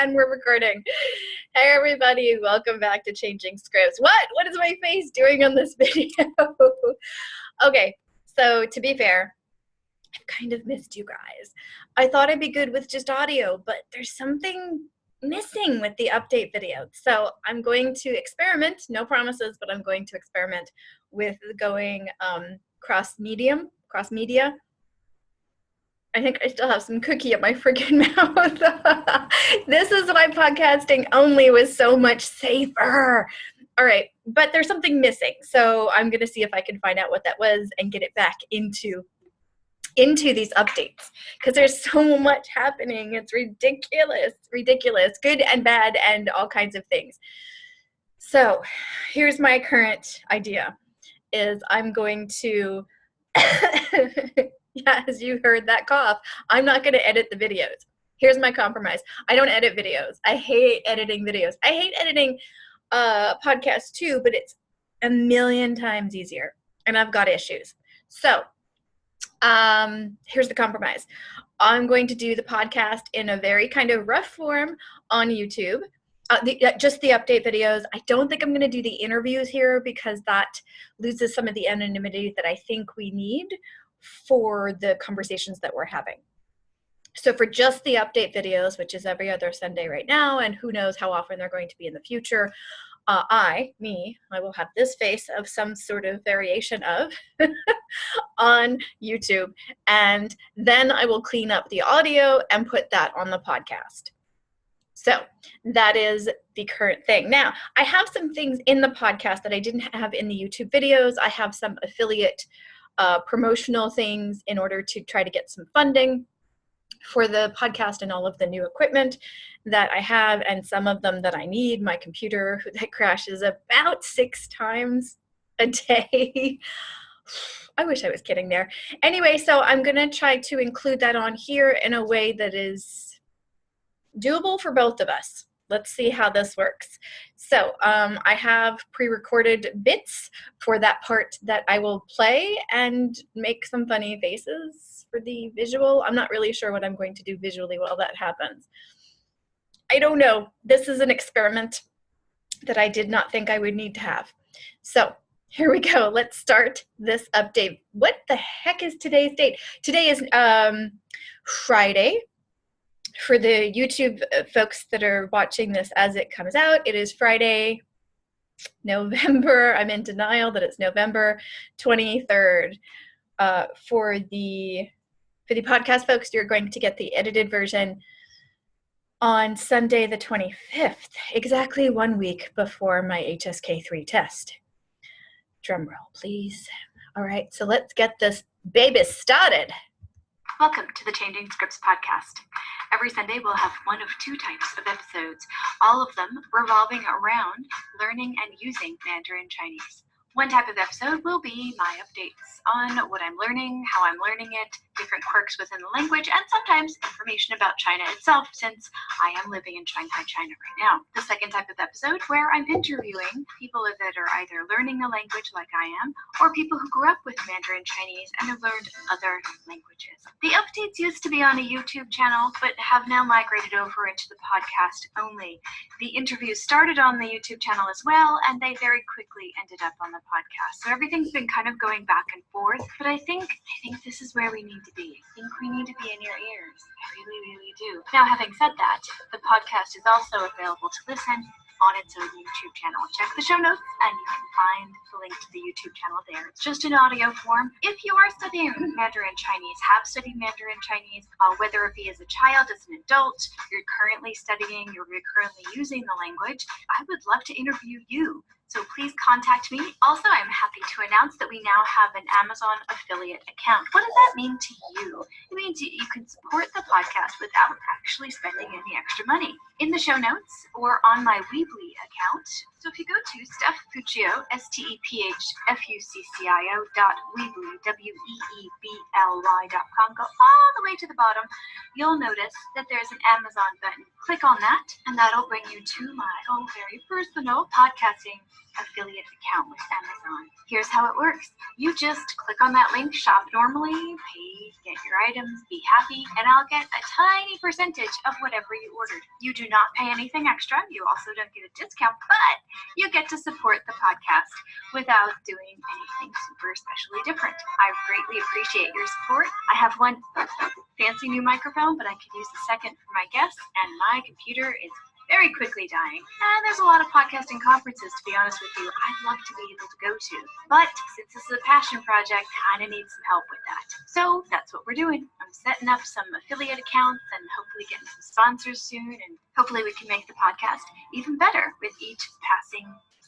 And we're recording. Hey everybody, welcome back to Changing Scripts. What is my face doing on this video? Okay, so to be fair, I've kind of missed you guys. I thought I'd be good with just audio, but there's something missing with the update video. So I'm going to experiment, no promises, but I'm going to experiment with going cross media. I think I still have some cookie in my freaking mouth. This is why podcasting only was so much safer. All right, but there's something missing. So I'm going to see if I can find out what that was and get it back into these updates, because there's so much happening. It's ridiculous, good and bad and all kinds of things. So here's my current idea is I'm going to yeah, as you heard that cough, I'm not going to edit the videos. Here's my compromise. I don't edit videos. I hate editing videos. I hate editing podcasts too, but it's a million times easier, and I've got issues. So here's the compromise. I'm going to do the podcast in a very kind of rough form on YouTube. Just the update videos. I don't think I'm going to do the interviews here because that loses some of the anonymity that I think we need for the conversations that we're having. So for just the update videos, which is every other Sunday right now, and who knows how often they're going to be in the future, I will have this face of some sort of variation of on YouTube, and then I will clean up the audio and put that on the podcast. So that is the current thing. Now, I have some things in the podcast that I didn't have in the YouTube videos. I have some affiliate promotional things in order to try to get some funding for the podcast and all of the new equipment that I have, and some of them that I need. My computer that crashes about 6 times a day. I wish I was kidding there. Anyway, so I'm going to try to include that on here in a way that is doable for both of us. Let's see how this works. So I have pre-recorded bits for that part that I will play and make some funny faces for the visual. I'm not really sure what I'm going to do visually while that happens. I don't know. This is an experiment that I did not think I would need to have. So here we go. Let's start this update. What the heck is today's date? Today is Friday. For the YouTube folks that are watching this as it comes out, it is Friday, November. I'm in denial that it's November 23rd. For the podcast folks, you're going to get the edited version on Sunday the 25th, exactly 1 week before my HSK3 test. Drum roll, please. All right, so let's get this baby started. Welcome to the Changing Scripts podcast. Every Sunday we'll have one of 2 types of episodes, all of them revolving around learning and using Mandarin Chinese. One type of episode will be my updates on what I'm learning, how I'm learning it, different quirks within the language, and sometimes information about China itself, since I am living in Shanghai, China right now. The second type of episode, where I'm interviewing people that are either learning the language like I am, or people who grew up with Mandarin Chinese and have learned other languages. The updates used to be on a YouTube channel, but have now migrated over into the podcast only. The interviews started on the YouTube channel as well, and they very quickly ended up on the podcast. So everything's been kind of going back and forth, but I think this is where we need to be. I think we need to be in your ears. I really do. Now, having said that, the podcast is also available to listen on its own YouTube channel. Check the show notes and you can find the link to the YouTube channel there. It's just in audio form. If you are studying Mandarin Chinese, have studied Mandarin Chinese, whether it be as a child, as an adult, you're currently studying, you're currently using the language, I would love to interview you. So please contact me. Also, I'm happy to announce that we now have an Amazon affiliate account. What does that mean to you? It means you can support the podcast without actually spending any extra money. In the show notes or on my Weebly account, so if you go to Stephfuccio, stepfuccio.weebly, weebly.com, go all the way to the bottom, you'll notice that there's an Amazon button. Click on that, and that'll bring you to my own very personal podcasting affiliate account with Amazon. Here's how it works. You just click on that link, shop normally, pay, get your items, be happy, and I'll get a tiny percentage of whatever you ordered. You do not pay anything extra. You also don't get a discount, but you get to support the podcast without doing anything super especially different. I greatly appreciate your support. I have one fancy new microphone, but I could use the second for my guests, and my computer is very quickly dying. And there's a lot of podcasting conferences, to be honest with you, I'd love to be able to go to. But since this is a passion project, kind of need some help with that. So that's what we're doing. I'm setting up some affiliate accounts and hopefully getting some sponsors soon. And hopefully we can make the podcast even better with each passing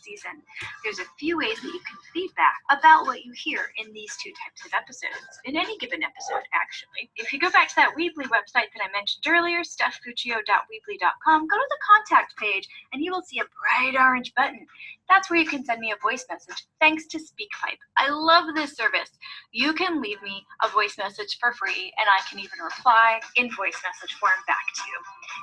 season. There's a few ways that you can feedback about what you hear in these two types of episodes, in any given episode, actually. If you go back to that Weebly website that I mentioned earlier, stephfuccio.weebly.com, go to the contact page and you will see a bright orange button. That's where you can send me a voice message, thanks to SpeakPipe. I love this service. You can leave me a voice message for free, and I can even reply in voice message form back to you.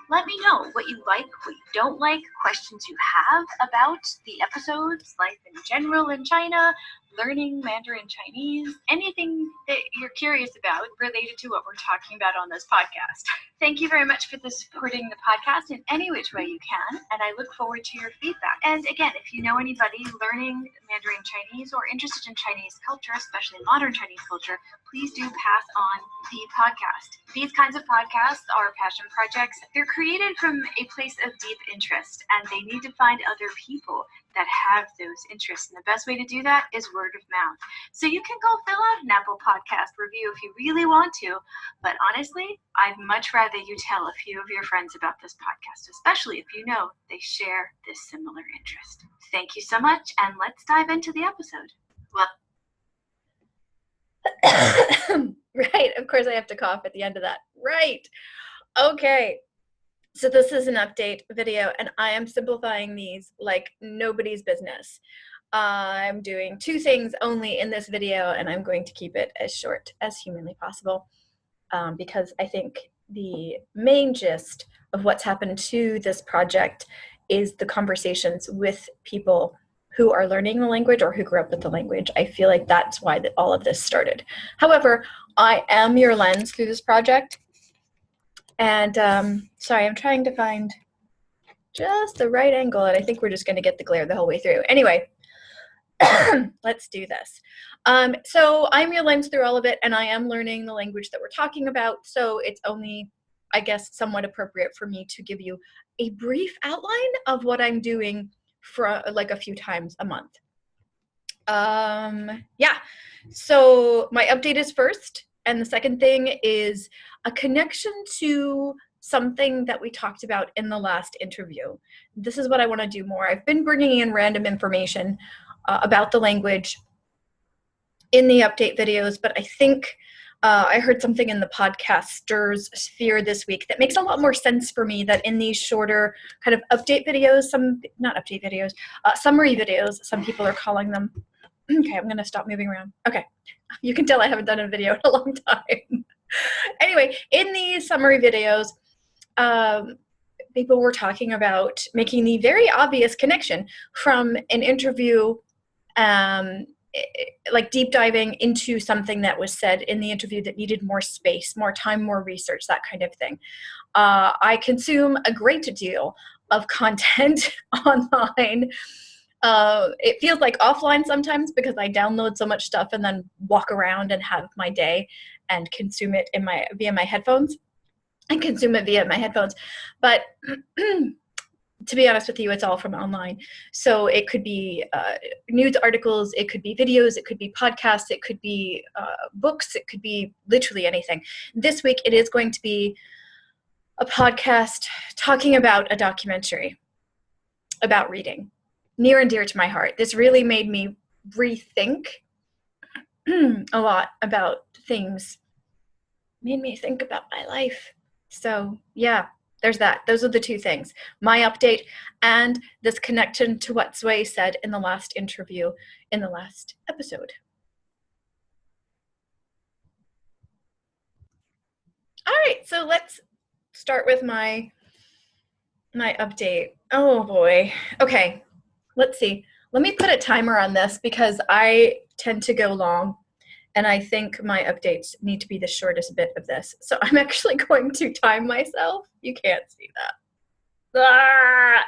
Let me know what you like, what you don't like, questions you have about the episodes, life in general in China, learning Mandarin Chinese, anything that you're curious about related to what we're talking about on this podcast. Thank you very much for supporting the podcast in any which way you can, and I look forward to your feedback. And again, if you know anybody learning Mandarin Chinese or interested in Chinese culture, especially modern Chinese culture, please do pass on the podcast. These kinds of podcasts are passion projects. They're created from a place of deep interest, and they need to find other people that have those interests. And the best way to do that is word of mouth. So you can go fill out an Apple Podcast review if you really want to, but honestly, I'd much rather you tell a few of your friends about this podcast, especially if you know they share this similar interest. Thank you so much, and let's dive into the episode. Well, right, of course I have to cough at the end of that. Right. Okay. So this is an update video, and I am simplifying these like nobody's business. I'm doing two things only in this video, and I'm going to keep it as short as humanly possible because I think the main gist of what's happened to this project is the conversations with people who are learning the language or who grew up with the language. I feel like that's why all of this started. However, I am your lens through this project. And sorry, I'm trying to find just the right angle, and I think we're just going to get the glare the whole way through. Anyway, let's do this. So I'm your lens through all of it, and I am learning the language that we're talking about, so it's only, I guess, somewhat appropriate for me to give you a brief outline of what I'm doing for like a few times a month. Yeah, so my update is first, and the second thing is a connection to something that we talked about in the last interview. This is what I want to do more. I've been bringing in random information about the language in the update videos, but I think I heard something in the podcasters sphere this week that makes a lot more sense for me, that in these shorter kind of update videos, summary videos, some people are calling them. Okay, I'm going to stop moving around. Okay, you can tell I haven't done a video in a long time. Anyway, in these summary videos, people were talking about making the very obvious connection from an interview, like deep diving into something that was said in the interview that needed more space, more time, more research, that kind of thing. I consume a great deal of content online. It feels like offline sometimes because I download so much stuff and then walk around and have my day and consume it via my headphones. But to be honest with you, it's all from online. So it could be news articles, it could be videos, it could be podcasts, it could be books, it could be literally anything. This week it is going to be a podcast talking about a documentary about reading. Near and dear to my heart. This really made me rethink a lot about things. Made me think about my life. So yeah, there's that. Those are the two things. My update and this connection to what Sway said in the last interview, in the last episode. All right, so let's start with my update. Oh boy. Okay, let's see. Let me put a timer on this because I tend to go long, and I think my updates need to be the shortest bit of this. So I'm actually going to time myself. You can't see that. Ah,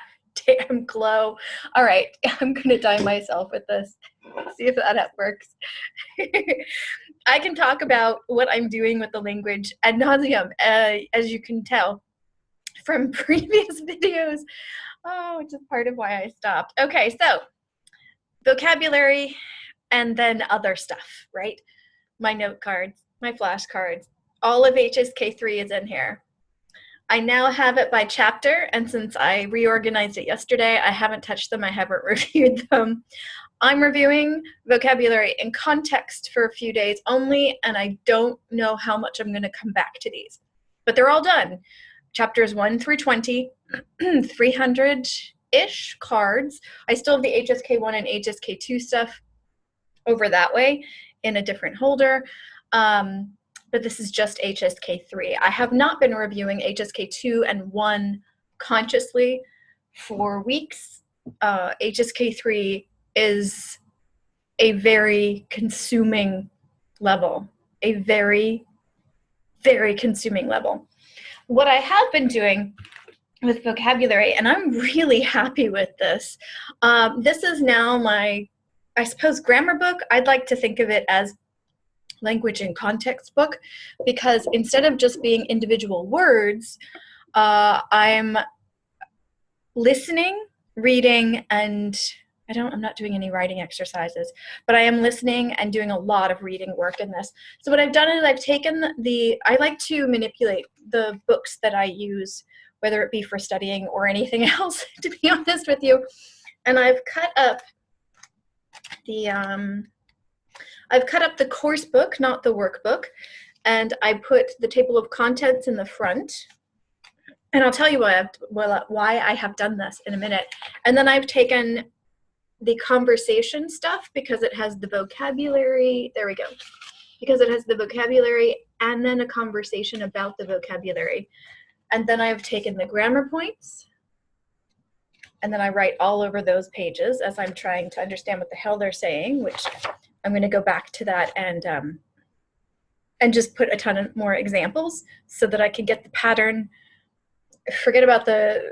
damn glow. All right, I'm going to time myself with this. See if that works. I can talk about what I'm doing with the language ad nauseum, as you can tell from previous videos. Oh, which is part of why I stopped. Okay, so vocabulary and then other stuff, right? My note cards, my flashcards, all of HSK3 is in here. I now have it by chapter, and since I reorganized it yesterday, I haven't touched them, I haven't reviewed them. I'm reviewing vocabulary in context for a few days only, and I don't know how much I'm going to come back to these. But they're all done. Chapters 1 through 20, 300-ish cards. I still have the HSK1 and HSK2 stuff over that way in a different holder. But this is just HSK3. I have not been reviewing HSK2 and 1 consciously for weeks. HSK3 is a very consuming level, a very, very consuming level. What I have been doing with vocabulary, and I'm really happy with this, this is now my, I suppose, grammar book. I'd like to think of it as language and context book, because instead of just being individual words, I'm listening, reading, and I'm not doing any writing exercises, but I am listening and doing a lot of reading work in this. So what I've done is I've taken I like to manipulate the books that I use, whether it be for studying or anything else, to be honest with you. And I've cut up the course book, not the workbook, and I put the table of contents in the front. And I'll tell you why I have done this in a minute. And then I've taken the conversation stuff because it has the vocabulary. There we go. Because it has the vocabulary and then a conversation about the vocabulary. And then I've taken the grammar points, and then I write all over those pages as I'm trying to understand what the hell they're saying, which I'm going to go back to that and just put a ton of more examples so that I can get the pattern. Forget about the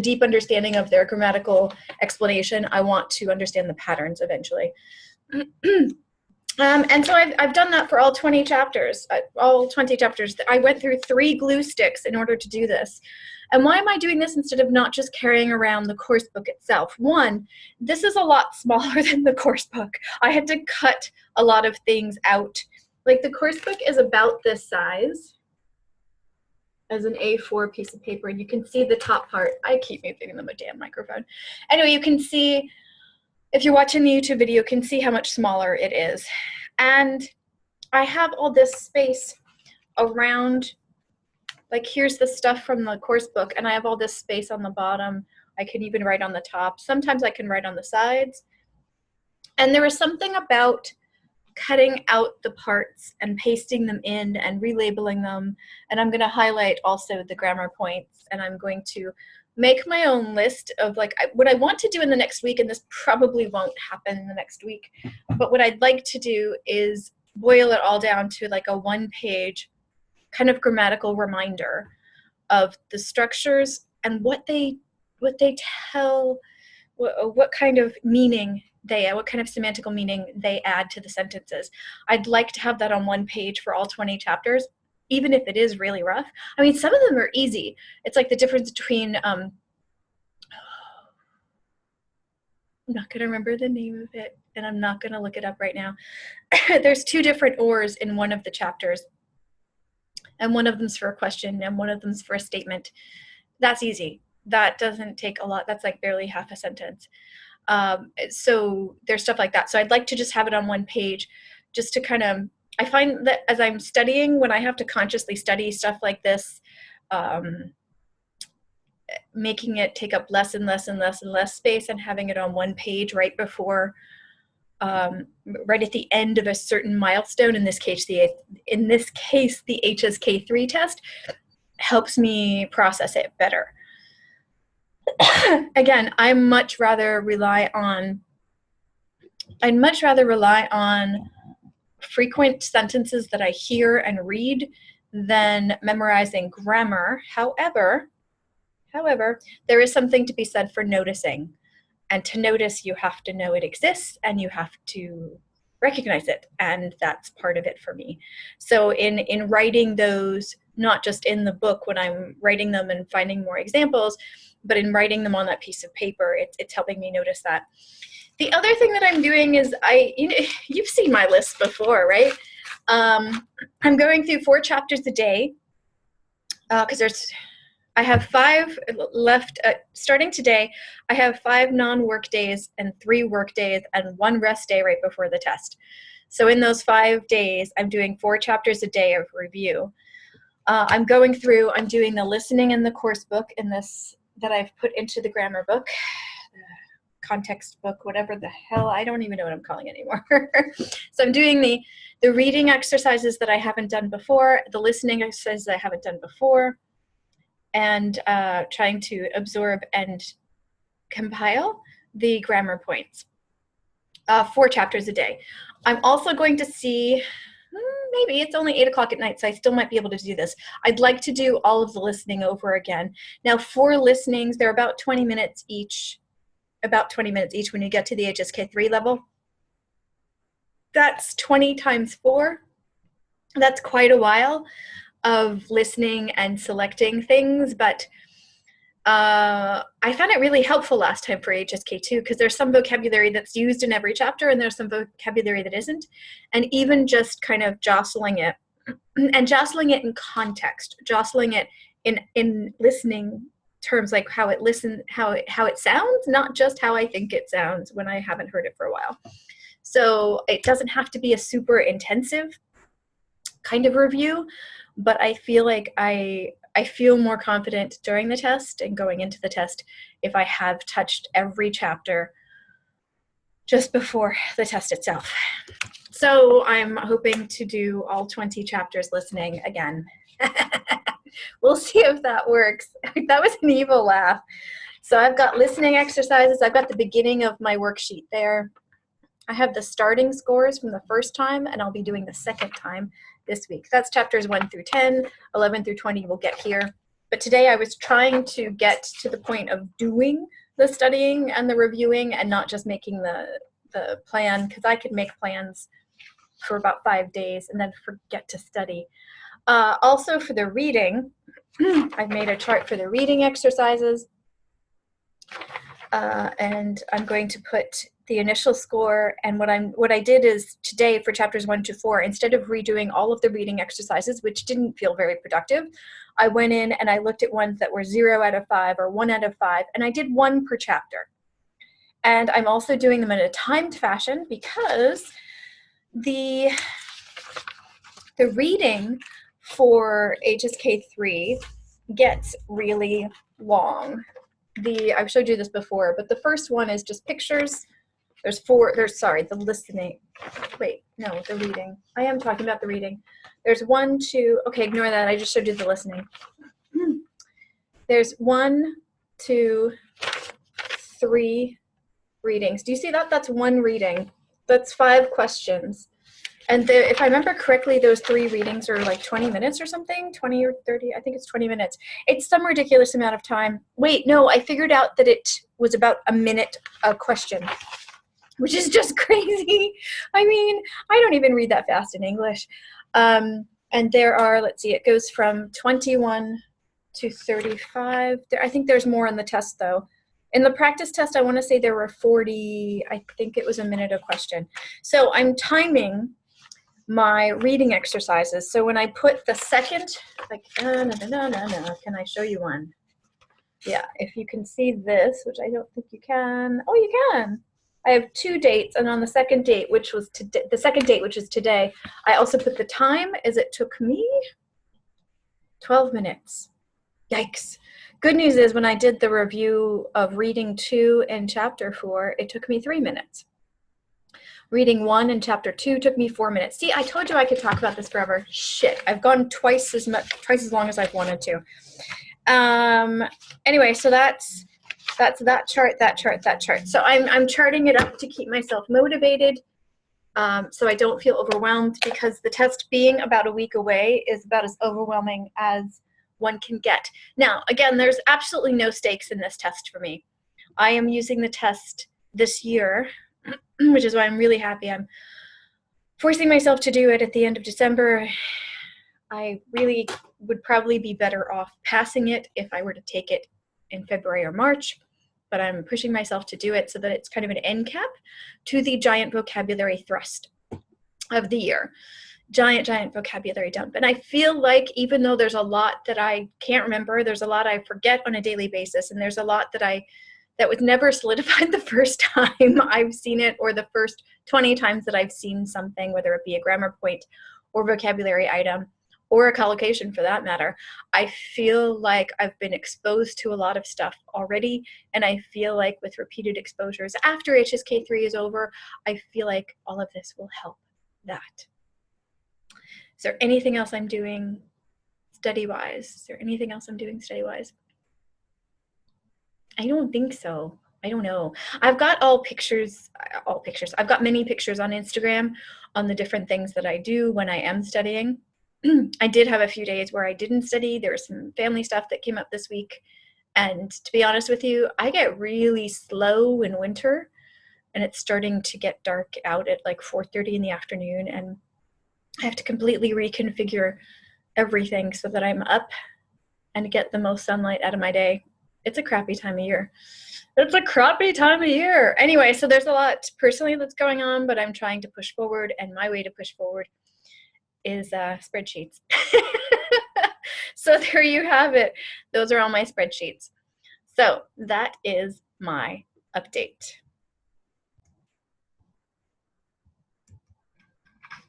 deep understanding of their grammatical explanation. I want to understand the patterns eventually. And so I've done that for all 20 chapters. I went through 3 glue sticks in order to do this. And why am I doing this instead of not just carrying around the course book itself? One, this is a lot smaller than the course book. I had to cut a lot of things out. Like the course book is about this size as an A4 piece of paper, and you can see the top part. I keep moving them a damn microphone. Anyway, you can see, if you're watching the YouTube video, you can see how much smaller it is. And I have all this space around, like here's the stuff from the course book, and I have all this space on the bottom. I can even write on the top. Sometimes I can write on the sides. And there was something about cutting out the parts and pasting them in and relabeling them. And I'm going to highlight also the grammar points, and I'm going to make my own list of like what I want to do in the next week, and this probably won't happen in the next week, but what I'd like to do is boil it all down to like a 1-page kind of grammatical reminder of the structures and what they tell, what kind of meaning what kind of semantical meaning they add to the sentences. I'd like to have that on 1 page for all 20 chapters, even if it is really rough. I mean, some of them are easy. It's like the difference between, I'm not going to remember the name of it, and I'm not going to look it up right now. There's 2 different ors in one of the chapters, and one of them's for a question, and one of them's for a statement. That's easy. That doesn't take a lot. That's like barely half a sentence. So there's stuff like that. So I'd like to just have it on 1 page, just to kind of, I find that as I'm studying, when I have to consciously study stuff like this, making it take up less and less and less and less space, and having it on 1 page right before, right at the end of a certain milestone, in this case the HSK3 test, helps me process it better. Again, I'd much rather rely on frequent sentences that I hear and read than memorizing grammar. However, there is something to be said for noticing. And to notice, you have to know it exists and you have to recognize it. And that's part of it for me. So in writing those, not just in the book when I'm writing them and finding more examples, but in writing them on that piece of paper, it's helping me notice that. The other thing that I'm doing is you've seen my list before, right? I'm going through 4 chapters a day because I have 5 left. Starting today, I have 5 non-work days and 3 work days and 1 rest day right before the test. So in those 5 days, I'm doing 4 chapters a day of review. I'm going through, I'm doing the listening in the course book in this that I've put into the grammar book, context book, whatever the hell, I don't even know what I'm calling it anymore. So I'm doing the reading exercises that I haven't done before, the listening exercises I haven't done before, and trying to absorb and compile the grammar points. 4 chapters a day. I'm also going to see, maybe it's only 8 o'clock at night, so I still might be able to do this. I'd like to do all of the listening over again. Now, 4 listenings, they're about 20 minutes each, when you get to the HSK3 level. That's 20 times 4. That's quite a while of listening and selecting things, but I found it really helpful last time for HSK2 because there's some vocabulary that's used in every chapter and there's some vocabulary that isn't. And even just kind of jostling it, and jostling it in context, jostling it in listening terms, like how it sounds, not just how I think it sounds when I haven't heard it for a while. So it doesn't have to be a super intensive kind of review, but I feel like I feel more confident during the test and going into the test if I have touched every chapter just before the test itself. So I'm hoping to do all 20 chapters listening again. We'll see if that works. That was an evil laugh. So I've got listening exercises. I've got the beginning of my worksheet there. I have the starting scores from the first time, and I'll be doing the second time this week. That's chapters 1 through 10, 11 through 20 we'll get here. But today I was trying to get to the point of doing the studying and the reviewing and not just making the plan, because I could make plans for about 5 days and then forget to study. Also for the reading, I've made a chart for the reading exercises, and I'm going to put the initial score. And what I did is today for chapters 1 to 4, instead of redoing all of the reading exercises, which didn't feel very productive, I went in and I looked at ones that were 0 out of 5 or 1 out of 5, and I did 1 per chapter. And I'm also doing them in a timed fashion because the reading for HSK3 gets really long. I've showed you this before, but the first one is just pictures. The listening. Wait, no, the reading. I am talking about the reading. There's 1, 2, okay, ignore that. I just showed you the listening. There's 1, 2, 3 readings. Do you see that? That's 1 reading. That's 5 questions. And if I remember correctly, those 3 readings are like 20 minutes or something, 20 or 30, I think it's 20 minutes. It's some ridiculous amount of time. Wait, no, I figured out that it was about a minute a question, which is just crazy. I mean, I don't even read that fast in English. And there are, let's see, it goes from 21 to 35. I think there's more in the test though. In the practice test, I want to say there were 40, I think it was a minute a question. So I'm timing my reading exercises. So when I put the second, like, can I show you one? Yeah, if you can see this, which I don't think you can. Oh, you can. I have 2 dates, and on the second date, which was today, I also put the time as it took me 12 minutes. Yikes. Good news is when I did the review of reading 2 in chapter 4, it took me 3 minutes. Reading 1 in chapter 2 took me 4 minutes. See, I told you I could talk about this forever. Shit, I've gone twice as long as I've wanted to. Anyway, so that's that's that chart. So I'm charting it up to keep myself motivated, so I don't feel overwhelmed, because the test being about a week away is about as overwhelming as one can get. Now, again, there's absolutely no stakes in this test for me. I am using the test this year, which is why I'm really happy. I'm forcing myself to do it at the end of December. I really would probably be better off passing it if I were to take it in February or March, but I'm pushing myself to do it so that it's kind of an end cap to the giant vocabulary thrust of the year. Giant vocabulary dump. And I feel like even though there's a lot that I can't remember, there's a lot I forget on a daily basis, and there's a lot that was never solidified the first time I've seen it, or the first 20 times that I've seen something, whether it be a grammar point or vocabulary item, or a collocation for that matter. I feel like I've been exposed to a lot of stuff already, and I feel like with repeated exposures after HSK3 is over, I feel like all of this will help that. Is there anything else I'm doing study-wise? I don't think so. I don't know. I've got I've got many pictures on Instagram on the different things that I do when I am studying. I did have a few days where I didn't study. There was some family stuff that came up this week. And to be honest with you, I get really slow in winter, and it's starting to get dark out at like 4:30 in the afternoon, and I have to completely reconfigure everything so that I'm up and get the most sunlight out of my day. It's a crappy time of year. Anyway, so there's a lot personally that's going on, but I'm trying to push forward, and my way to push forward is spreadsheets. So there you have it. Those are all my spreadsheets. So that is my update.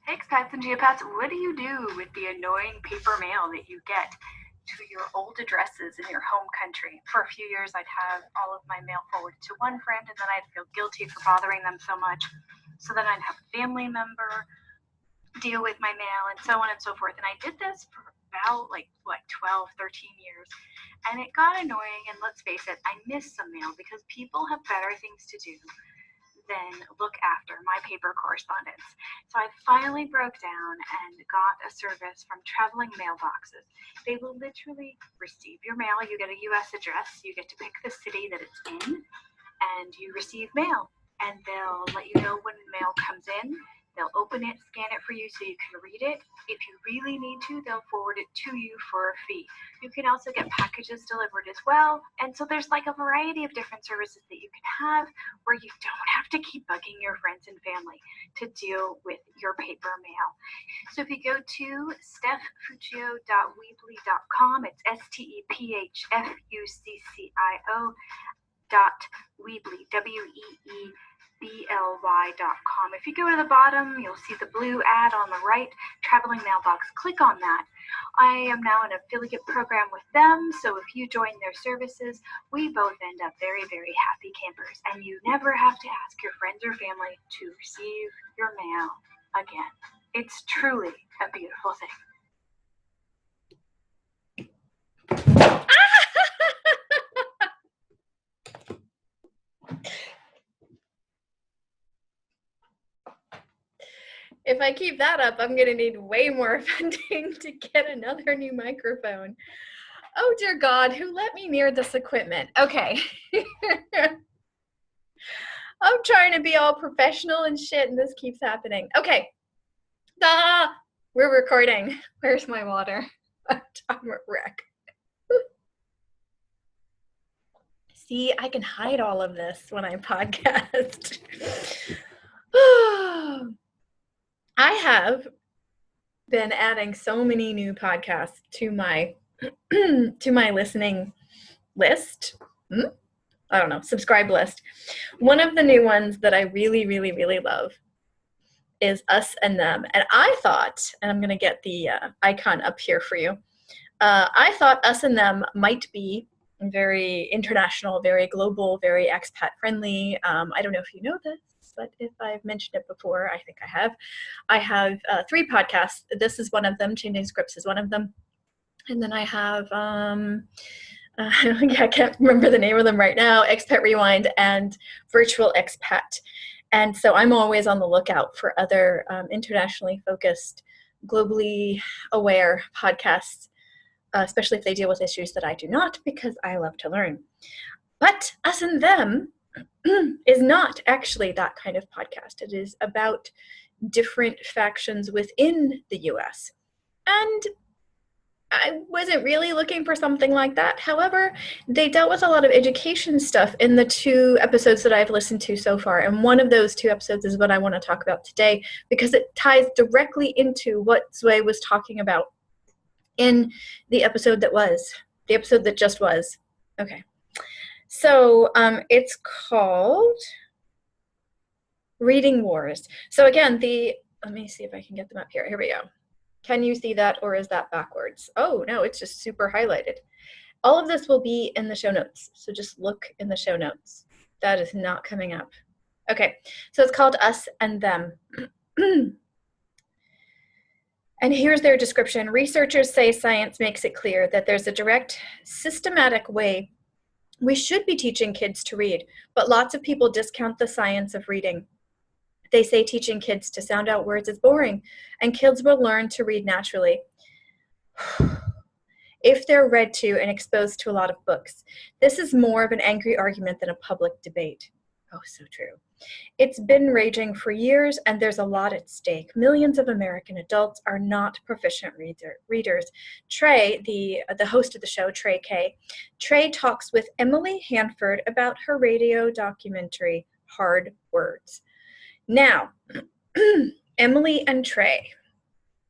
Hey, expats and geopats, what do you do with the annoying paper mail that you get to your old addresses in your home country? For a few years, I'd have all of my mail forwarded to one friend, and then I'd feel guilty for bothering them so much. So then I'd have a family member deal with my mail, and so on and so forth. And I did this for about 12, 13 years. And it got annoying, and let's face it, I miss some mail because people have better things to do than look after my paper correspondence. So I finally broke down and got a service from Traveling Mailboxes. They will literally receive your mail. You get a US address, you get to pick the city that it's in, and you receive mail. And they'll let you know when mail comes in. They'll open it, scan it for you so you can read it. If you really need to, they'll forward it to you for a fee. You can also get packages delivered as well. And so there's like a variety of different services that you can have where you don't have to keep bugging your friends and family to deal with your paper mail. So if you go to stephfuccio.weebly.com, it's stephfuccio.weebly, WEEBLY.com. If you go to the bottom, you'll see the blue ad on the right, Traveling Mailbox. Click on that. I am now an affiliate program with them, so if you join their services, we both end up very, very happy campers, and you never have to ask your friends or family to receive your mail again. It's truly a beautiful thing. If I keep that up, I'm going to need way more funding to get another new microphone. Oh, dear God, who let me near this equipment? Okay. I'm trying to be all professional and shit, and this keeps happening. Okay. We're recording. Where's my water? I'm a wreck. See, I can hide all of this when I podcast. I have been adding so many new podcasts to my listening list. I don't know, subscribe list. One of the new ones that I really, really, really love is Us and Them. And I thought, and I'm going to get the icon up here for you, I thought Us and Them might be very international, very global, very expat friendly. I don't know if you know this, but if I've mentioned it before, I think I have. I have 3 podcasts. This is one of them. Changing Scripts is one of them. And then I have I can't remember the name of them right now, Expat Rewind and Virtual Expat. And so I'm always on the lookout for other internationally focused, globally aware podcasts, especially if they deal with issues that I do not, because I love to learn. But Us and Them is not actually that kind of podcast. It is about different factions within the US. And I wasn't really looking for something like that. However, they dealt with a lot of education stuff in the 2 episodes that I've listened to so far. And one of those 2 episodes is what I want to talk about today, because it ties directly into what Zwei was talking about in the episode that just was. Okay. So it's called Reading Wars. So again, let me see if I can get them up here. Here we go. Can you see that, or is that backwards? Oh, no, it's just super highlighted. All of this will be in the show notes, so just look in the show notes. That is not coming up. Okay, so it's called Us and Them. And here's their description. Researchers say science makes it clear that there's a direct, systematic way we should be teaching kids to read, but lots of people discount the science of reading. They say teaching kids to sound out words is boring, and kids will learn to read naturally if they're read to and exposed to a lot of books. This is more of an angry argument than a public debate. Oh, so true. It's been raging for years, and there's a lot at stake. Millions of American adults are not proficient readers. Trey, the host of the show, Trey K. Trey talks with Emily Hanford about her radio documentary, Hard Words. Now, Emily and Trey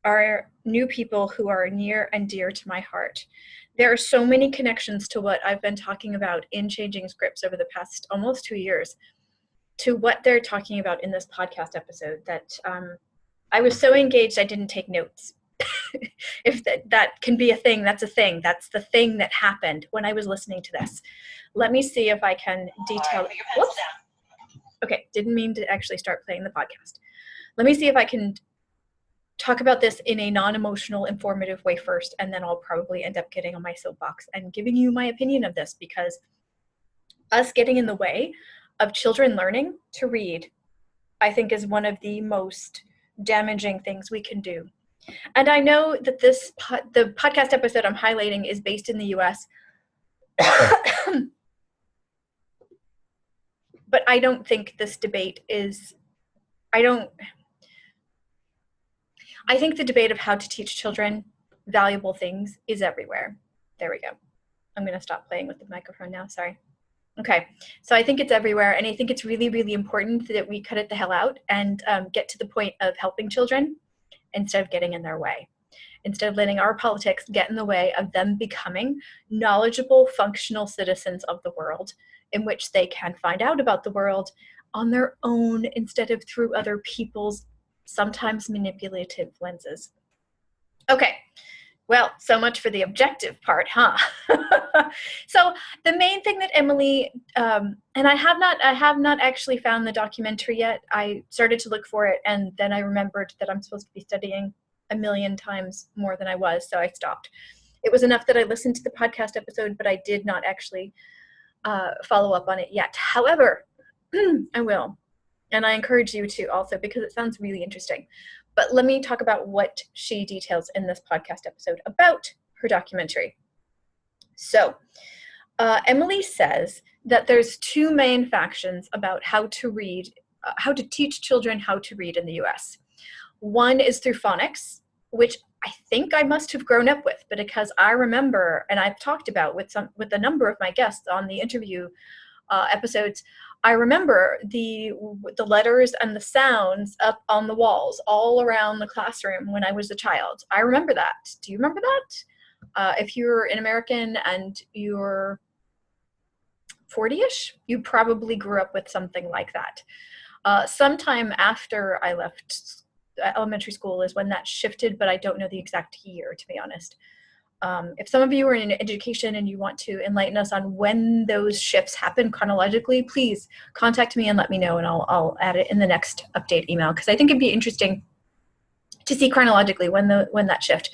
are new people who are near and dear to my heart. There are so many connections to what I've been talking about in Changing Scripts over the past almost 2 years to what they're talking about in this podcast episode that I was so engaged I didn't take notes. If that can be a thing, that's a thing. That's the thing that happened when I was listening to this. Let me see if I can detail. Whoops. Okay, didn't mean to actually start playing the podcast. Let me see if I can talk about this in a non-emotional, informative way first, and then I'll probably end up getting on my soapbox and giving you my opinion of this, because us getting in the way of children learning to read, I think, is one of the most damaging things we can do. And I know that the podcast episode I'm highlighting is based in the US, but I don't think this debate is, I think the debate of how to teach children valuable things is everywhere. There we go. I'm going to stop playing with the microphone now, sorry. Okay, so I think it's everywhere, and I think it's really, really important that we cut it the hell out and get to the point of helping children instead of getting in their way. Instead of letting our politics get in the way of them becoming knowledgeable, functional citizens of the world, in which they can find out about the world on their own instead of through other people's sometimes manipulative lenses. Okay, well, so much for the objective part, huh? So the main thing that Emily, and I have not actually found the documentary yet. I started to look for it, and then I remembered that I'm supposed to be studying a million times more than I was, so I stopped. It was enough that I listened to the podcast episode, but I did not actually follow up on it yet. However, I will, and I encourage you to also, because it sounds really interesting. But let me talk about what she details in this podcast episode about her documentary. So Emily says that there's 2 main factions about how to read, how to teach children how to read in the US. One is through phonics, which I think I must have grown up with, but because I remember, and I've talked about with a number of my guests on the interview episodes, I remember the letters and the sounds up on the walls all around the classroom when I was a child. I remember that. Do you remember that? If you're an American and you're 40-ish, you probably grew up with something like that. Sometime after I left elementary school is when that shifted, but I don't know the exact year, to be honest. If some of you are in education and you want to enlighten us on when those shifts happen chronologically, please contact me and let me know, and I'll add it in the next update email, because I think it'd be interesting to see chronologically when that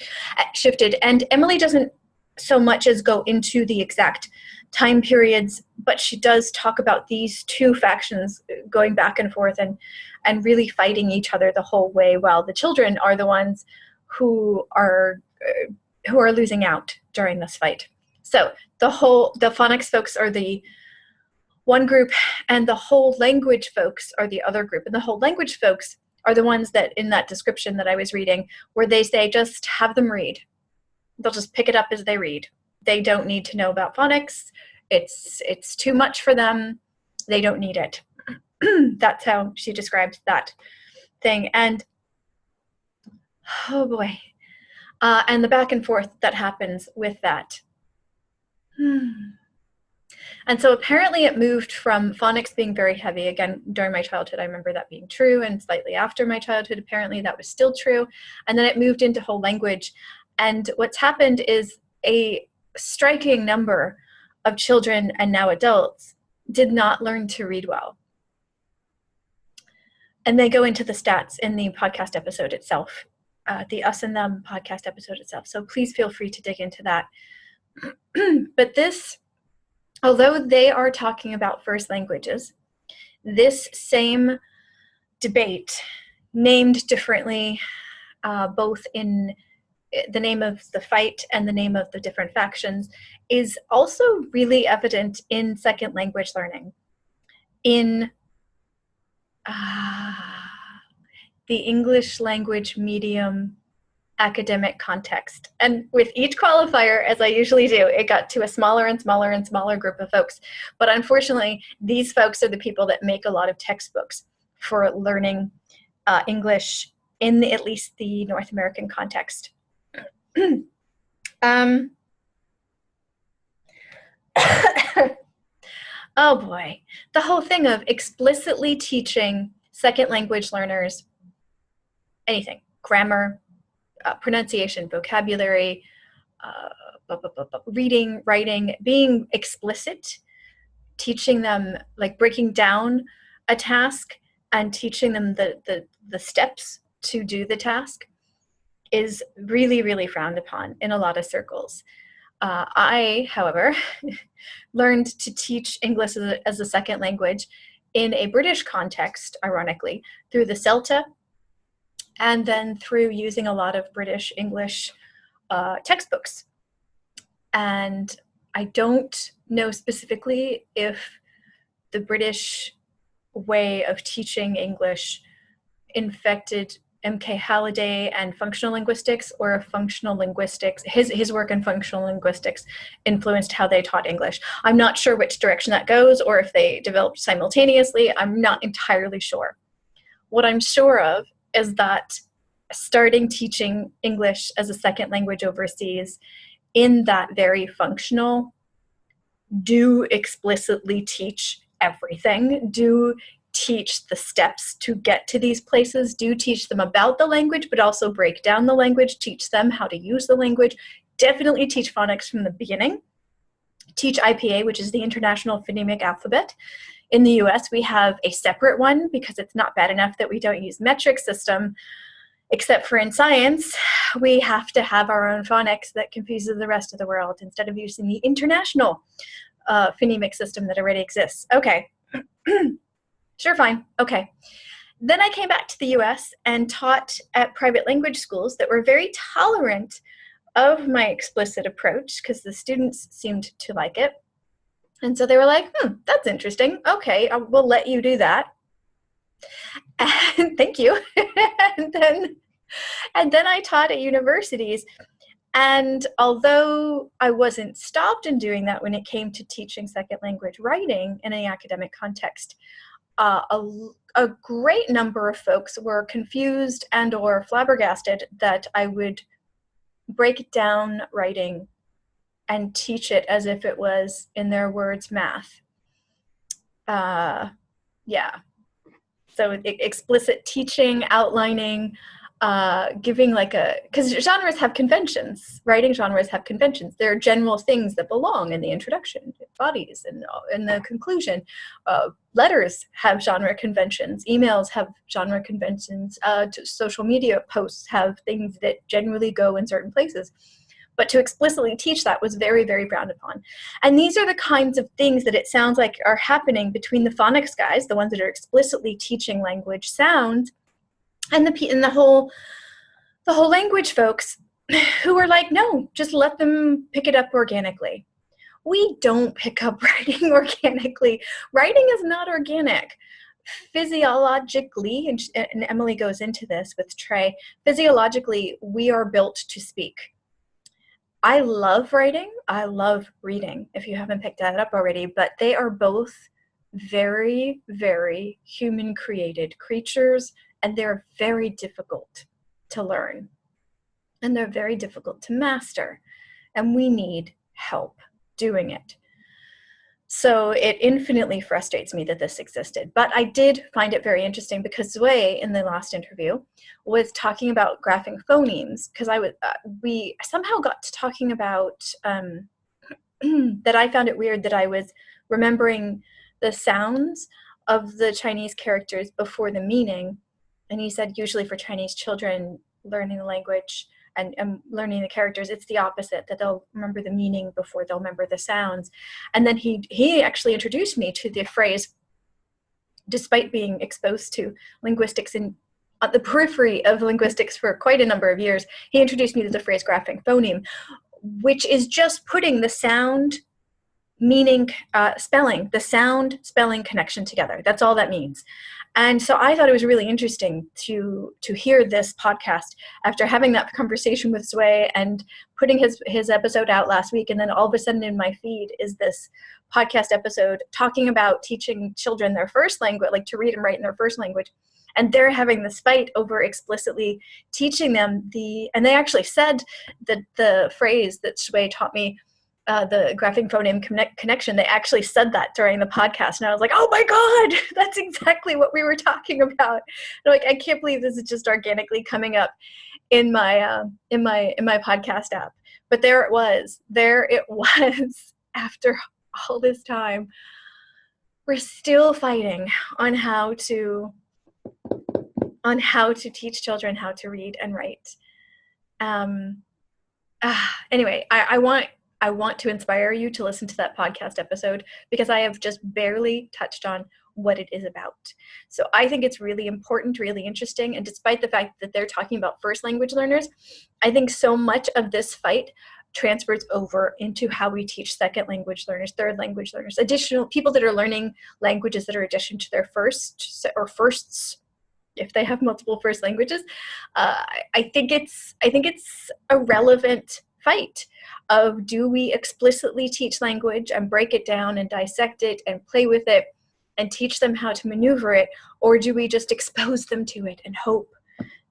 shifted. And Emily doesn't so much as go into the exact time periods, but she does talk about these two factions going back and forth and really fighting each other the whole way, while the children are the ones who are losing out during this fight. So the phonics folks are the one group, and the whole language folks are the other group. And the whole language folks are the ones that, in that description that I was reading, where they say just have them read. They'll just pick it up as they read. They don't need to know about phonics. It's too much for them. They don't need it. That's how she describes that thing. And oh boy. And the back and forth that happens with that. And so apparently it moved from phonics being very heavy. Again, during my childhood, I remember that being true, and slightly after my childhood, apparently that was still true. And then it moved into whole language. And what's happened is a striking number of children and now adults did not learn to read well. And they go into the stats in the podcast episode itself, the Us and Them podcast episode itself. So please feel free to dig into that. But this, although they are talking about first languages, this same debate, named differently, both in the name of the fight and the name of the different factions, is also really evident in second language learning. In the English language medium academic context. And with each qualifier, as I usually do, it got to a smaller and smaller and smaller group of folks. But unfortunately, these folks are the people that make a lot of textbooks for learning English in at least the North American context. Oh boy, the whole thing of explicitly teaching second language learners anything, grammar, pronunciation, vocabulary, reading, writing, being explicit, teaching them, like breaking down a task and teaching them the steps to do the task is really, really frowned upon in a lot of circles. I, however, learned to teach English as a second language in a British context, ironically, through the CELTA, and then through using a lot of British English textbooks. And I don't know specifically if the British way of teaching English infected M.K. Halliday and functional linguistics, or if functional linguistics, his work in functional linguistics influenced how they taught English. I'm not sure which direction that goes, or if they developed simultaneously. I'm not entirely sure. What I'm sure of is that starting teaching English as a second language overseas in that very functional, do explicitly teach everything, do teach the steps to get to these places, do teach them about the language, but also break down the language, teach them how to use the language, definitely teach phonics from the beginning, teach IPA, which is the International Phonemic Alphabet. In the US, we have a separate one because it's not bad enough that we don't use metric system, except for in science, we have to have our own phonics that confuses the rest of the world instead of using the international phonemic system that already exists. Okay. Sure, fine. Okay. Then I came back to the US and taught at private language schools that were very tolerant of my explicit approach because the students seemed to like it. And so they were like, that's interesting. Okay, we'll let you do that. And thank you. and then I taught at universities. And although I wasn't stopped in doing that when it came to teaching second language writing in an academic context, a great number of folks were confused and or flabbergasted that I would break down writing and teach it as if it was, in their words, math. Yeah. So explicit teaching, outlining, giving because genres have conventions, writing genres have conventions. There are general things that belong in the introduction, bodies, and in the conclusion. Letters have genre conventions. Emails have genre conventions. Social media posts have things that generally go in certain places. But to explicitly teach that was very, very frowned upon. And these are the kinds of things that it sounds like are happening between the phonics guys, the ones that are explicitly teaching language sounds, and the whole language folks who are like, no, just let them pick it up organically. We don't pick up writing organically. Writing is not organic. Physiologically, and Emily goes into this with Trey, physiologically, we are built to speak. I love writing. I love reading, if you haven't picked that up already, but they are both very, very human-created creatures, and they're very difficult to learn, and they're very difficult to master, and we need help doing it. So it infinitely frustrates me that this existed. But I did find it very interesting because Zway, in the last interview, was talking about graphing phonemes, because we somehow got to talking about that I found it weird that I was remembering the sounds of the Chinese characters before the meaning. And he said usually for Chinese children learning the language and learning the characters, it's the opposite, that they'll remember the meaning before they'll remember the sounds. And then he actually introduced me to the phrase, despite being exposed to linguistics in the periphery of linguistics for quite a number of years, he introduced me to the phrase graphing phoneme, which is just putting the sound, meaning, spelling, the sound, spelling connection together. That's all that means. And so I thought it was really interesting to hear this podcast after having that conversation with Zway and putting his episode out last week. And then all of a sudden in my feed is this podcast episode talking about teaching children their first language, like to read and write in their first language. And they're having this fight over explicitly teaching them and they actually said that the phrase that Zway taught me, the graphing phoneme connection, they actually said that during the podcast, and I was like, oh my god, that's exactly what we were talking about. And like, I can't believe this is just organically coming up in my podcast app. But there it was after all this time. We're still fighting on how to teach children how to read and write. Anyway, I want to inspire you to listen to that podcast episode because I have just barely touched on what it is about. So I think it's really important, really interesting. And despite the fact that they're talking about first language learners, I think so much of this fight transfers over into how we teach second language learners, third language learners, additional people that are learning languages that are addition to their firsts, if they have multiple first languages. I think it's a relevant fight of, do we explicitly teach language and break it down and dissect it and play with it and teach them how to maneuver it, or do we just expose them to it and hope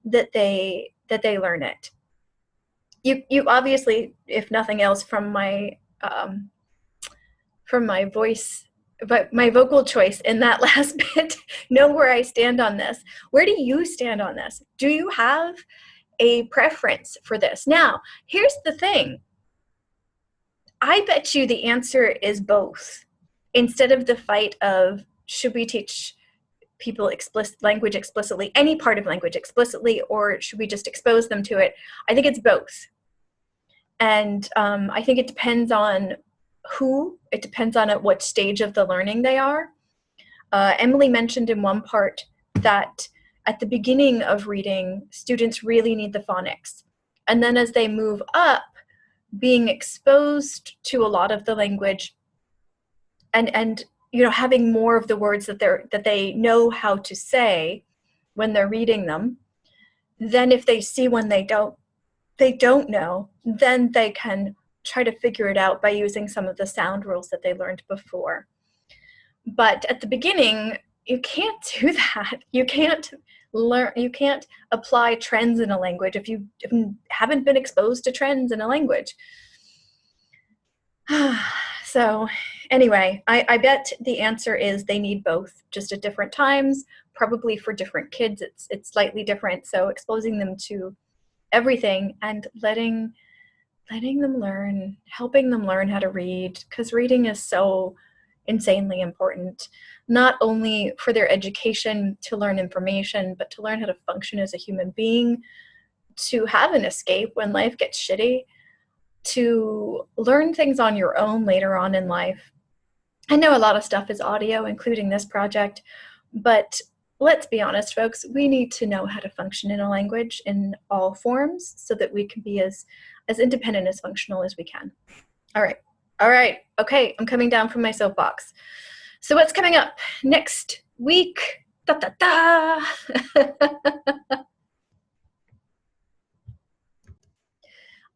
that they learn it? You obviously, if nothing else, from my voice, but my vocal choice in that last bit, know where I stand on this. Where do you stand on this? Do you have a preference for this? Now, here's the thing. I bet you the answer is both. Instead of the fight of, should we teach people language explicitly, any part of language explicitly, or should we just expose them to it? I think it's both. And I think it depends on it depends on at what stage of the learning they are. Emily mentioned in one part that at the beginning of reading, students really need the phonics. And then as they move up, being exposed to a lot of the language and having more of the words that they know how to say when they're reading them, then if they see when they don't know, then they can try to figure it out by using some of the sound rules that they learned before. But at the beginning, you can't do that. You can't apply trends in a language if you haven't been exposed to trends in a language. So anyway, I bet the answer is they need both, just at different times, probably for different kids. It's slightly different. So exposing them to everything and letting them learn, helping them learn how to read, because reading is so insanely important, not only for their education to learn information, but to learn how to function as a human being, to have an escape when life gets shitty. to learn things on your own later on in life. I know a lot of stuff is audio, including this project, but let's be honest, folks, we need to know how to function in a language in all forms so that we can be as independent, as functional as we can. All right, okay, I'm coming down from my soapbox. So what's coming up next week? Da, da, da.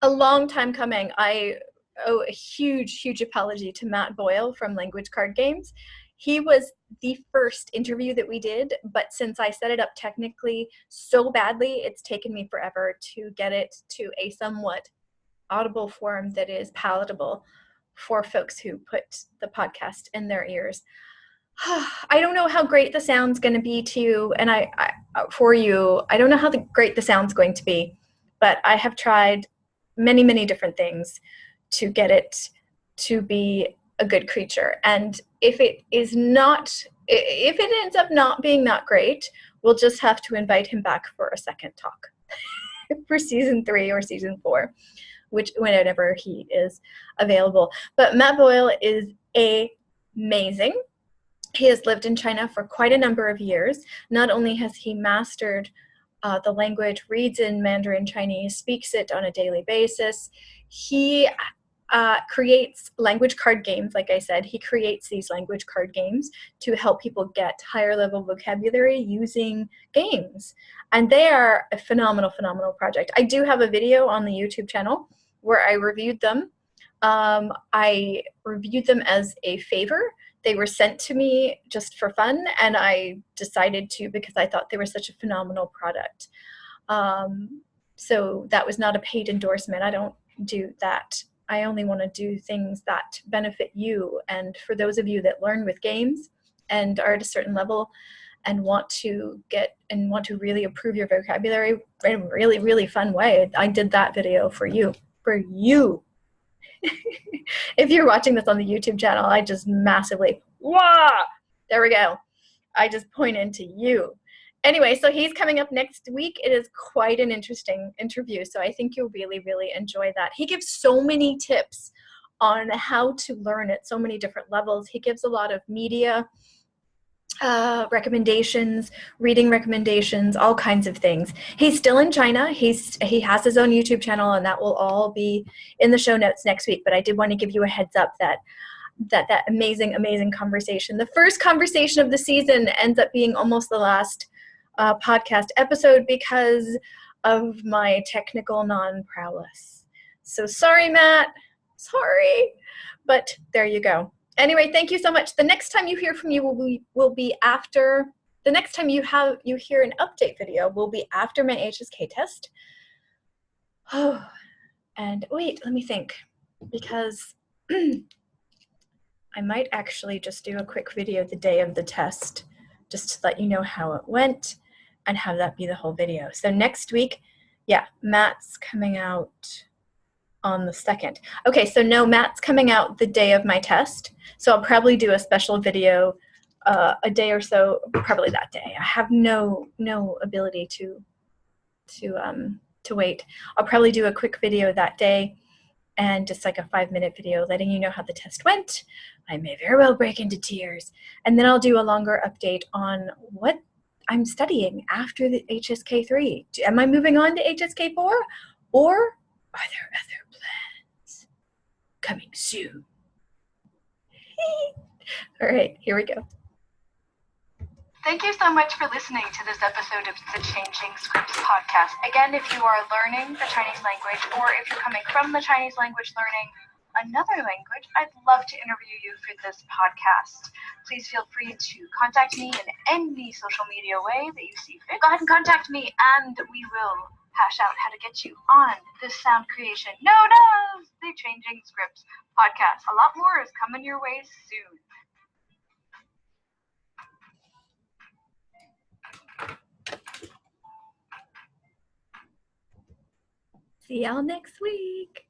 A long time coming. I owe a huge apology to Matt Boyle from Language Card Games. He was the first interview that we did, but since I set it up technically so badly, it's taken me forever to get it to a somewhat audible form that is palatable for folks who put the podcast in their ears. I don't know how great the sound's going to be to you, and for you, I don't know how great the sound's going to be, but I have tried many different things to get it to be a good creature. And if it ends up not being that great, we'll just have to invite him back for a second talk for season 3 or season 4, whenever he is available. But Matt Boyle is amazing. He has lived in China for quite a number of years. Not only has he mastered the language, reads in Mandarin Chinese, speaks it on a daily basis, he creates language card games. Like I said, he creates these language card games to help people get higher level vocabulary using games. And they are a phenomenal project. I do have a video on the YouTube channel where I reviewed them. I reviewed them as a favor. They were sent to me just for fun, and I decided to because I thought they were such a phenomenal product. So that was not a paid endorsement. I don't do that. I only want to do things that benefit you. And for those of you that learn with games and are at a certain level and want to really improve your vocabulary in a really fun way, I did that video for you. If you're watching this on the YouTube channel, I just massively, there we go. I just pointed to you. Anyway, so he's coming up next week. It is quite an interesting interview, so I think you'll really enjoy that. He gives so many tips on how to learn at so many different levels. He gives a lot of media recommendations, reading recommendations, all kinds of things. He's still in China. He has his own YouTube channel, and that will all be in the show notes next week. But I did want to give you a heads up that amazing conversation, the first conversation of the season, ends up being almost the last podcast episode because of my technical non-prowess. So sorry, Matt. Sorry. But there you go. Anyway, thank you so much. The next time you hear from me will be after, the next time you hear an update video will be after my HSK test. Oh, and wait, let me think, because I might actually just do a quick video the day of the test, just to let you know how it went and have that be the whole video. So next week, yeah, Matt's coming out on the 2nd. Okay, so no, Matt's coming out the day of my test. So I'll probably do a special video a day or so, probably that day. I have no ability to wait. I'll probably do a quick video that day and just like a 5-minute video letting you know how the test went. I may very well break into tears. And then I'll do a longer update on what I'm studying after the HSK 3. Am I moving on to HSK 4? Or are there other plans coming soon? All right, here we go. Thank you so much for listening to this episode of the Changing Scripts podcast. Again, if you are learning the Chinese language, or if you're coming from the Chinese language learning another language, I'd love to interview you for this podcast. Please feel free to contact me in any social media way that you see fit. Go ahead and contact me, and we will hash out how to get you on this sound creation known as the Changing Scripts podcast. A lot more is coming your way soon. See y'all next week.